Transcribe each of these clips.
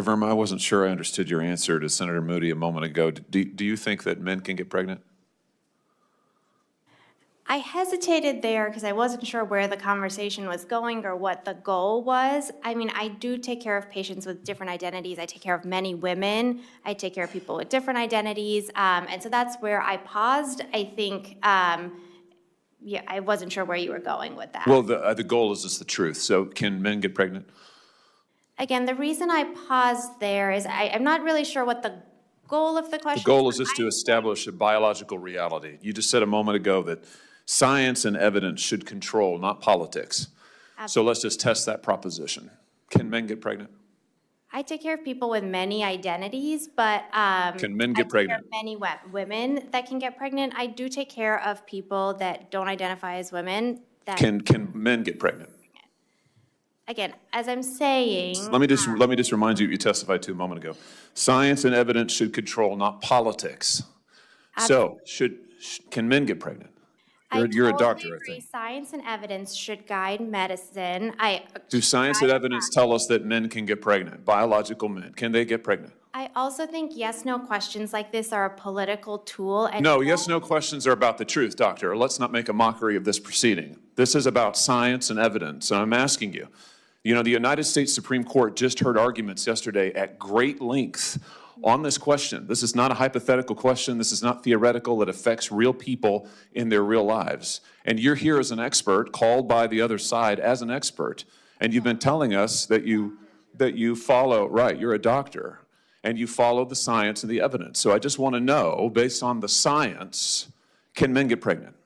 Dr. Verma, I wasn't sure I understood your answer to Senator Moody a moment ago. Do you think that men can get pregnant? I hesitated there because I wasn't sure where the conversation was going or what the goal was. I mean, I do take care of patients with different identities. I take care of many women. I take care of people with different identities. And so that's where I paused. I think, yeah, I wasn't sure where you were going with that. Well, the goal is just the truth. So can men get pregnant? Again, the reason I paused there is I'm not really sure what the goal of the question is. The goal is just to establish a biological reality. You just said a moment ago that science and evidence should control, not politics. Absolutely. So let's just test that proposition. Can men get pregnant? I take care of people with many identities, but can men get pregnant? Many women that can get pregnant. I do take care of people that don't identify as women. That can men get pregnant? Again, as I'm saying, let me just remind you what you testified to a moment ago. Science and evidence should control, not politics. Absolutely. So can men get pregnant? You're a doctor, I think. Science and evidence should guide medicine. Do science and evidence tell us that men can get pregnant? Biological men, can they get pregnant? I also think yes/no questions like this are a political tool. And no, yes/no questions are about the truth, doctor. Let's not make a mockery of this proceeding. This is about science and evidence, and I'm asking you. You know, the United States Supreme Court just heard arguments yesterday at great length on this question. This is not a hypothetical question. This is not theoretical. It affects real people in their real lives. And you're here as an expert, called by the other side as an expert. And you've been telling us that you follow, right, you're a doctor, and you follow the science and the evidence. So I just want to know, based on the science, can men get pregnant?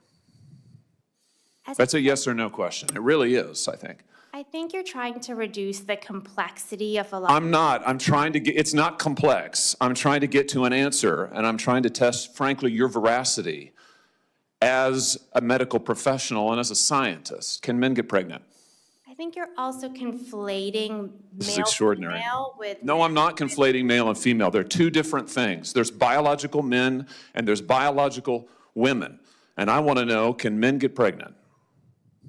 That's a yes or no question. It really is, I think. I think you're trying to reduce the complexity of a lot. I'm not. I'm trying to get, it's not complex. I'm trying to get to an answer, and I'm trying to test, frankly, your veracity as a medical professional and as a scientist. Can men get pregnant? I think you're also conflating this is extraordinary. Male with no, I'm not conflating male and female. They're two different things. There's biological men and there's biological women. And I want to know, can men get pregnant?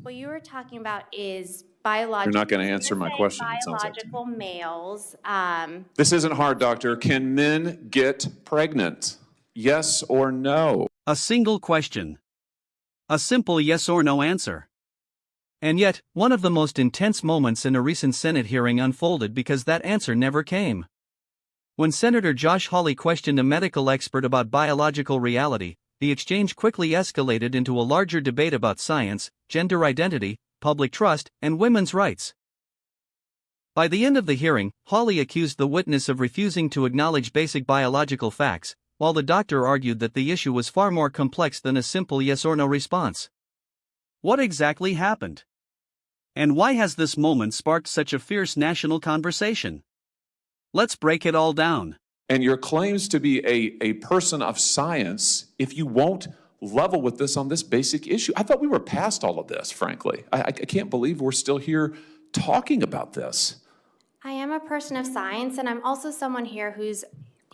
What you were talking about is biological. You're not going to answer my question. Biological males. This isn't hard, doctor. Can men get pregnant? Yes or no? A single question. A simple yes or no answer. And yet, one of the most intense moments in a recent Senate hearing unfolded because that answer never came. When Senator Josh Hawley questioned a medical expert about biological reality, the exchange quickly escalated into a larger debate about science, gender identity, public trust, and women's rights. By the end of the hearing, Hawley accused the witness of refusing to acknowledge basic biological facts, while the doctor argued that the issue was far more complex than a simple yes or no response. What exactly happened? And why has this moment sparked such a fierce national conversation? Let's break it all down. And your claims to be a person of science, if you won't level with this on this basic issue. I thought we were past all of this, frankly. I can't believe we're still here talking about this. I am a person of science, and I'm also someone here who's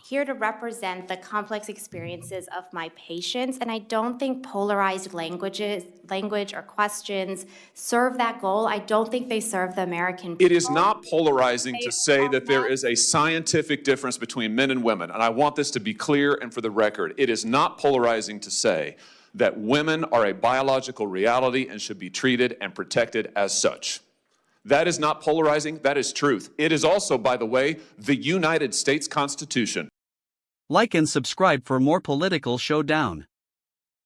here to represent the complex experiences of my patients, and I don't think polarized language or questions serve that goal. I don't think they serve the American people. It is not polarizing to say that there is a scientific difference between men and women, and I want this to be clear and for the record. It is not polarizing to say that women are a biological reality and should be treated and protected as such. That is not polarizing, that is truth. It is also, by the way, the United States Constitution. Like and subscribe for more political showdown.